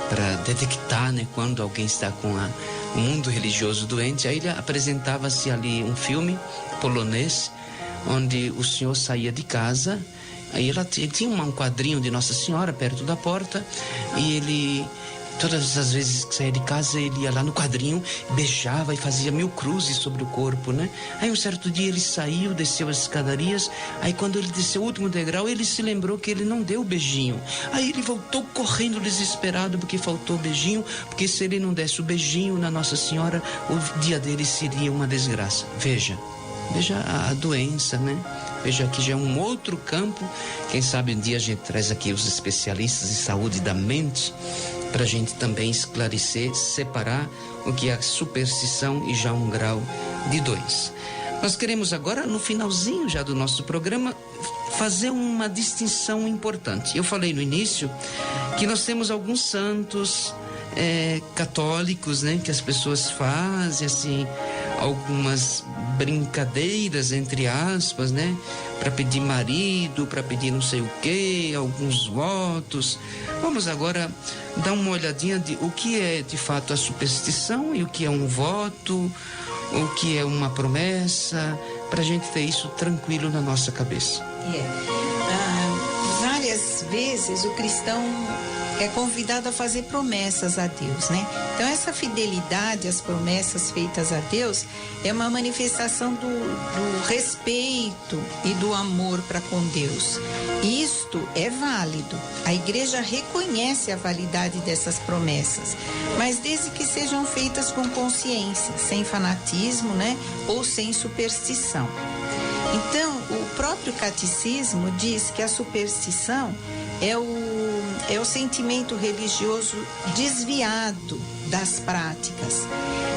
para detectar, né, quando alguém está com o mundo religioso doente, aí apresentava-se ali um filme polonês, onde o senhor saía de casa, aí ele tinha um quadrinho de Nossa Senhora perto da porta, e ele, todas as vezes que saía de casa, ele ia lá no quadrinho, beijava e fazia 1000 cruzes sobre o corpo, né? Aí um certo dia ele saiu, desceu as escadarias, aí quando ele desceu o último degrau, ele se lembrou que ele não deu o beijinho. Aí ele voltou correndo desesperado porque faltou o beijinho, porque se ele não desse o beijinho na Nossa Senhora, o dia dele seria uma desgraça. Veja a doença, né? Veja que já é um outro campo. Quem sabe um dia a gente traz aqui os especialistas de saúde da mente, para a gente também esclarecer, separar o que é superstição e já um grau de 2. Nós queremos agora, no finalzinho já do nosso programa, fazer uma distinção importante. Eu falei no início que nós temos alguns santos católicos, né, que as pessoas fazem assim algumas brincadeiras, entre aspas, né, para pedir marido, para pedir não sei o quê, alguns votos. Vamos agora dar uma olhadinha de o que é de fato a superstição e o que é um voto, o que é uma promessa, para a gente ter isso tranquilo na nossa cabeça. Várias vezes o cristão é convidado a fazer promessas a Deus, né? Então essa fidelidade às promessas feitas a Deus é uma manifestação do respeito e do amor para com Deus. Isto é válido. A igreja reconhece a validade dessas promessas, mas desde que sejam feitas com consciência, sem fanatismo, né? Ou sem superstição. Então, o próprio catecismo diz que a superstição é o sentimento religioso desviado das práticas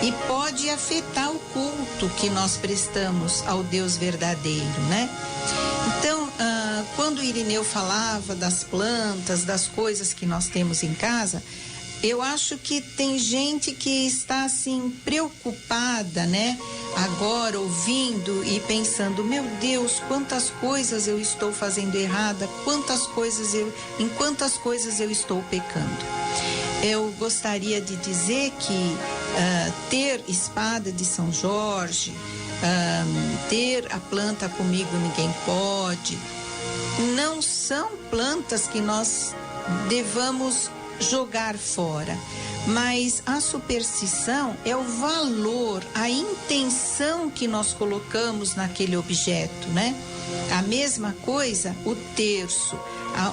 e pode afetar o culto que nós prestamos ao Deus verdadeiro, né? Então, quando Irineu falava das plantas, das coisas que nós temos em casa, eu acho que tem gente que está assim preocupada, né? Agora ouvindo e pensando, meu Deus, quantas coisas eu estou fazendo errada, em quantas coisas eu estou pecando. Eu gostaria de dizer que ter espada de São Jorge, ter a planta comigo ninguém pode, não são plantas que nós devamos jogar fora, mas a superstição é o valor, a intenção que nós colocamos naquele objeto, né? A mesma coisa, o terço.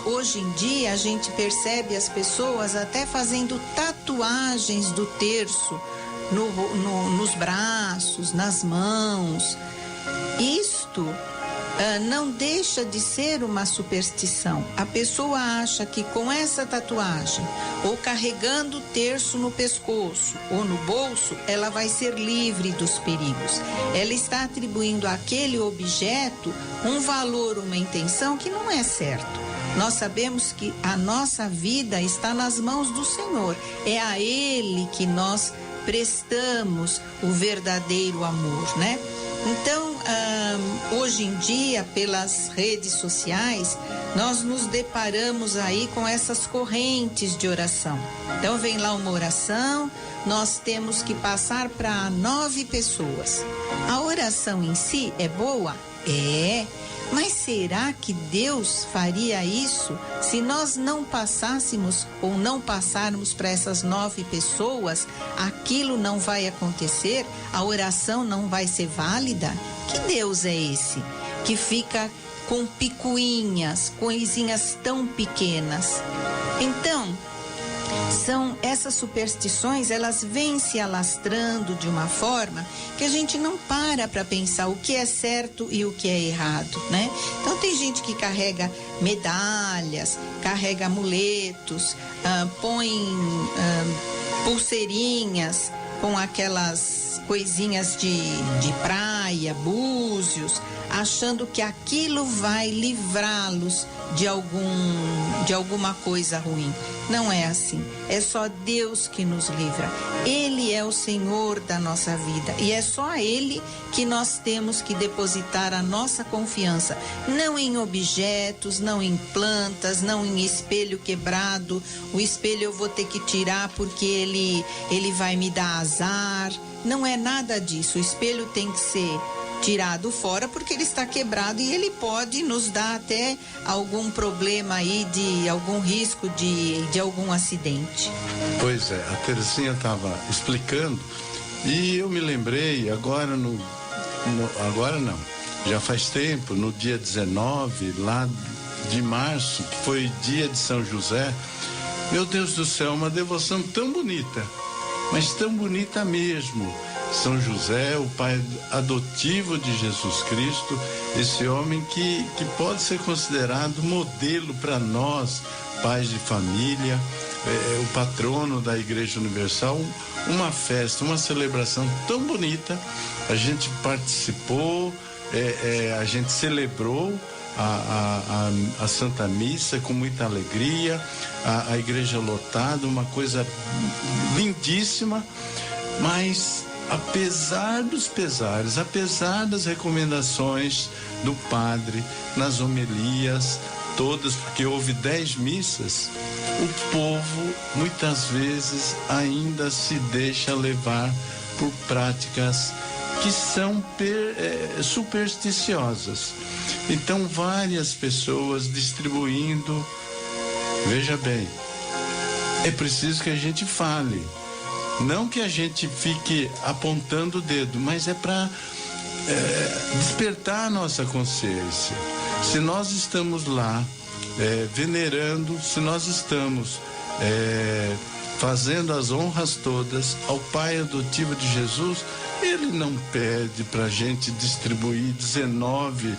Hoje em dia a gente percebe as pessoas até fazendo tatuagens do terço nos braços, nas mãos. Isto não deixa de ser uma superstição. A pessoa acha que com essa tatuagem, ou carregando o terço no pescoço ou no bolso, ela vai ser livre dos perigos. Ela está atribuindo àquele objeto um valor, uma intenção que não é certo. Nós sabemos que a nossa vida está nas mãos do Senhor. É a Ele que nós prestamos o verdadeiro amor, né? Então, hoje em dia, pelas redes sociais, nós nos deparamos aí com essas correntes de oração. Então, vem lá uma oração, nós temos que passar para 9 pessoas. A oração em si é boa? É. Mas será que Deus faria isso se nós não passássemos ou não passarmos para essas 9 pessoas? Aquilo não vai acontecer? A oração não vai ser válida? Que Deus é esse que fica com picuinhas, coisinhas tão pequenas? Então, são essas superstições, elas vêm se alastrando de uma forma que a gente não para pensar o que é certo e o que é errado, né? Então tem gente que carrega medalhas, carrega amuletos, põe pulseirinhas com aquelas coisinhas de praia, búzios, achando que aquilo vai livrá-los de alguma coisa ruim. Não é assim. É só Deus que nos livra. Ele é o Senhor da nossa vida e é só a Ele que nós temos que depositar a nossa confiança. Não em objetos, não em plantas, não em espelho quebrado. O espelho eu vou ter que tirar porque ele vai me dar azar. Não é nada disso. O espelho tem que ser tirado fora porque ele está quebrado e ele pode nos dar até algum problema aí, de algum risco de algum acidente. Pois é, a Terezinha estava explicando e eu me lembrei agora agora não, já faz tempo, no dia 19 lá de março, que foi dia de São José. Meu Deus do céu, uma devoção tão bonita, mas tão bonita mesmo. São José, o pai adotivo de Jesus Cristo, esse homem que pode ser considerado modelo para nós, pais de família, o patrono da Igreja Universal. Uma festa, uma celebração tão bonita. A gente participou, a gente celebrou a Santa Missa com muita alegria, a igreja lotada, uma coisa lindíssima, mas apesar dos pesares, apesar das recomendações do padre nas homilias todas, porque houve 10 missas, o povo muitas vezes ainda se deixa levar por práticas que são supersticiosas. Então, várias pessoas distribuindo. Veja bem, é preciso que a gente fale. Não que a gente fique apontando o dedo, mas é para despertar a nossa consciência. Se nós estamos lá venerando, se nós estamos fazendo as honras todas ao Pai adotivo de Jesus, Ele não pede para a gente distribuir 19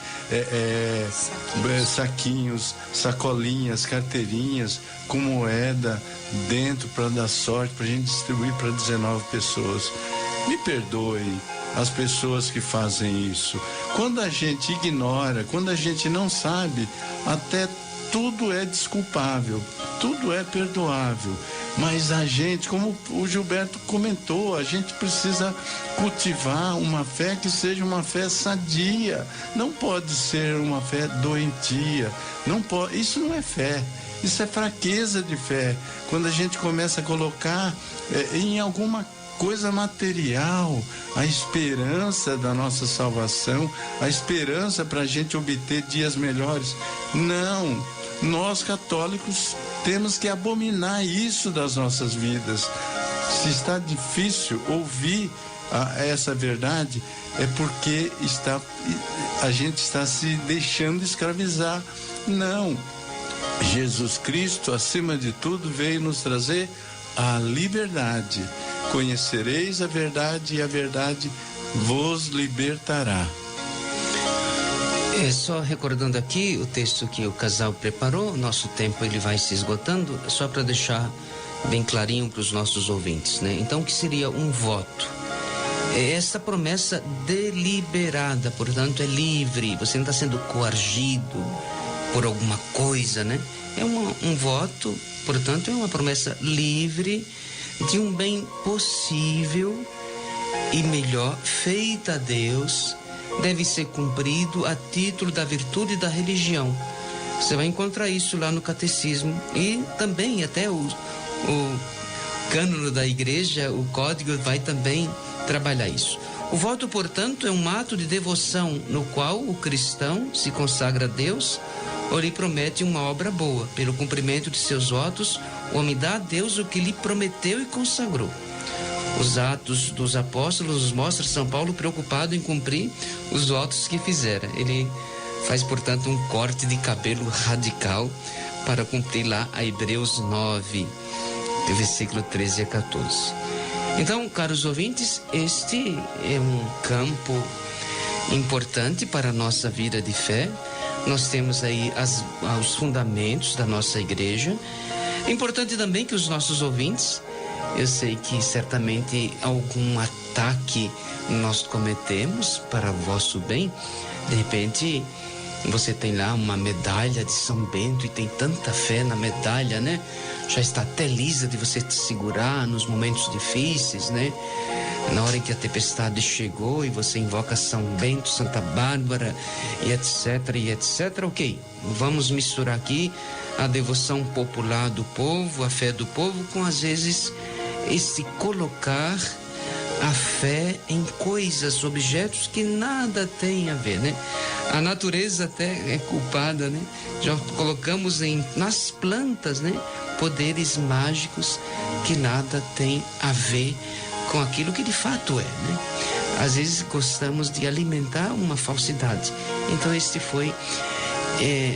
saquinhos, sacolinhas, carteirinhas com moeda dentro para dar sorte, para a gente distribuir para 19 pessoas. Me perdoem as pessoas que fazem isso. Quando a gente ignora, quando a gente não sabe, até tudo é desculpável, tudo é perdoável. Mas a gente, como o Gilberto comentou, a gente precisa cultivar uma fé que seja uma fé sadia. Não pode ser uma fé doentia. Não pode, isso não é fé. Isso é fraqueza de fé. Quando a gente começa a colocar em alguma coisa material a esperança da nossa salvação, a esperança para a gente obter dias melhores. Não, nós católicos temos que abominar isso das nossas vidas. Se está difícil ouvir essa verdade, é porque a gente está se deixando escravizar. Não, Jesus Cristo, acima de tudo, veio nos trazer a liberdade. Conhecereis a verdade e a verdade vos libertará. Só recordando aqui o texto que o casal preparou, nosso tempo ele vai se esgotando, só para deixar bem clarinho para os nossos ouvintes, né? Então, o que seria um voto? Essa promessa deliberada, portanto, é livre, você não está sendo coagido por alguma coisa, né? É um voto, portanto, é uma promessa livre de um bem possível e melhor feita a Deus deve ser cumprido a título da virtude da religião. Você vai encontrar isso lá no catecismo e também até o cânone da igreja, o código vai também trabalhar isso. O voto, portanto, é um ato de devoção no qual o cristão se consagra a Deus ou lhe promete uma obra boa. Pelo cumprimento de seus votos, o homem dá a Deus o que lhe prometeu e consagrou. Os Atos dos Apóstolos nos mostram São Paulo preocupado em cumprir os votos que fizera. Ele faz, portanto, um corte de cabelo radical para cumprir lá a Hebreus 9, versículo 13 a 14. Então, caros ouvintes, este é um campo importante para a nossa vida de fé. Nós temos aí os fundamentos da nossa igreja. É importante também que os nossos ouvintes, eu sei que certamente algum ataque nós cometemos para o vosso bem. De repente, você tem lá uma medalha de São Bento e tem tanta fé na medalha, né? Já está até lisa de você te segurar nos momentos difíceis, né? Na hora em que a tempestade chegou e você invoca São Bento, Santa Bárbara e etc, ok. Vamos misturar aqui a devoção popular do povo, a fé do povo, com às vezes esse colocar a fé em coisas, objetos que nada tem a ver, né? A natureza até é culpada, né? Já colocamos nas plantas, né? Poderes mágicos que nada tem a ver com aquilo que de fato é, né? Às vezes gostamos de alimentar uma falsidade. Então esta foi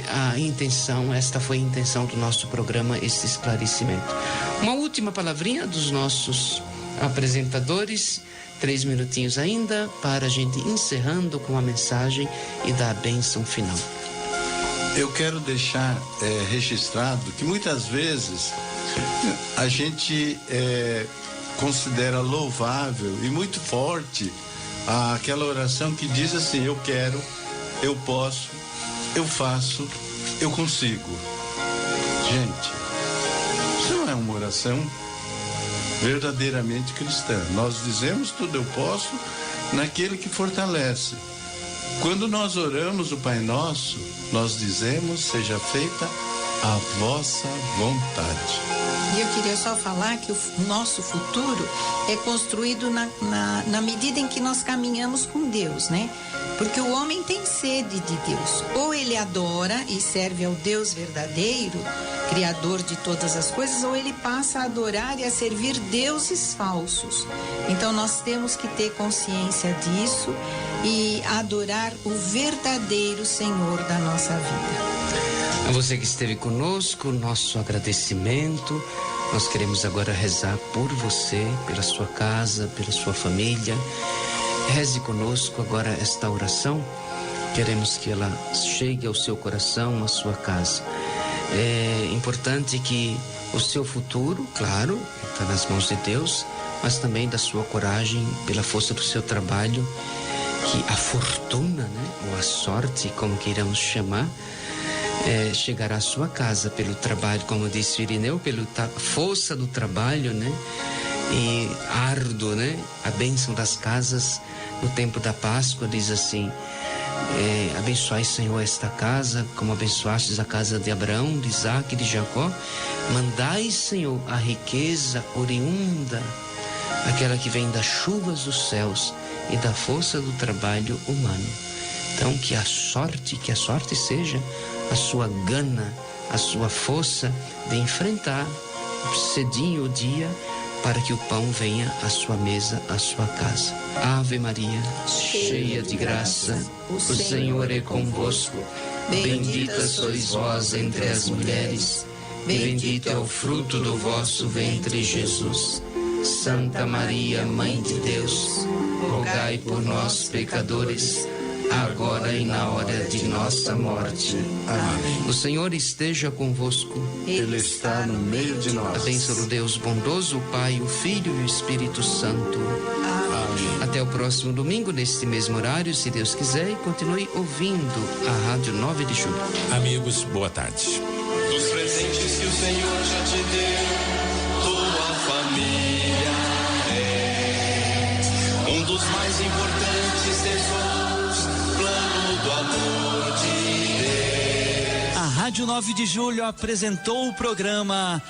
a intenção do nosso programa, esse esclarecimento. Uma última palavrinha dos nossos apresentadores, 3 minutinhos ainda para a gente encerrando com a mensagem e dar a bênção final. Eu quero deixar registrado que muitas vezes a gente considera louvável e muito forte aquela oração que diz assim: eu quero, eu posso, eu faço, eu consigo. Gente, isso não é uma oração verdadeiramente cristã. Nós dizemos tudo eu posso naquele que fortalece. Quando nós oramos o Pai Nosso, nós dizemos: seja feita a vossa vontade. E eu queria só falar que o nosso futuro é construído na medida em que nós caminhamos com Deus, né? Porque o homem tem sede de Deus. Ou ele adora e serve ao Deus verdadeiro, Criador de todas as coisas, ou ele passa a adorar e a servir deuses falsos. Então nós temos que ter consciência disso e adorar o verdadeiro Senhor da nossa vida. A você que esteve conosco, nosso agradecimento. Nós queremos agora rezar por você, pela sua casa, pela sua família. Reze conosco agora esta oração. Queremos que ela chegue ao seu coração, à sua casa. É importante que o seu futuro, claro, está nas mãos de Deus, mas também da sua coragem, pela força do seu trabalho, que a fortuna, né, ou a sorte, como queiramos chamar, chegará à sua casa pelo trabalho, como disse Irineu, pela força do trabalho, né? E árduo, né? A bênção das casas no tempo da Páscoa diz assim: abençoai, Senhor, esta casa, como abençoastes a casa de Abraão, de Isaac e de Jacó. Mandai, Senhor, a riqueza oriunda, aquela que vem das chuvas dos céus e da força do trabalho humano. Então, que a sorte seja a sua gana, a sua força de enfrentar cedinho o dia para que o pão venha à sua mesa, à sua casa. Ave Maria, cheia de graça, o Senhor é convosco. Bendita sois vós entre as mulheres, bendito é o fruto do vosso ventre, Jesus. Santa Maria, Mãe de Deus, rogai por nós, pecadores, agora e na hora de nossa morte. Amém. O Senhor esteja convosco. Ele está no meio de nós. A bênção do Deus bondoso, o Pai, o Filho e o Espírito Santo. Amém. Até o próximo domingo, neste mesmo horário, se Deus quiser, e continue ouvindo a Rádio 9 de Julho. Amigos, boa tarde. Dos presentes que o Senhor já te deu, tua família é um dos mais importantes tesouros amor de Deus. A Rádio 9 de Julho apresentou o programa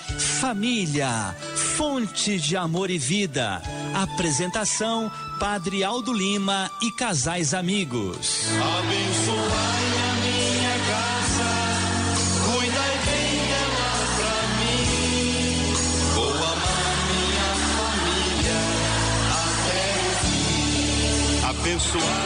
Família, Fonte de Amor e Vida. Apresentação, Padre Aldo Lima e casais amigos. Abençoai a minha casa, cuidai bem dela pra mim. Vou amar minha família até o fim. Abençoai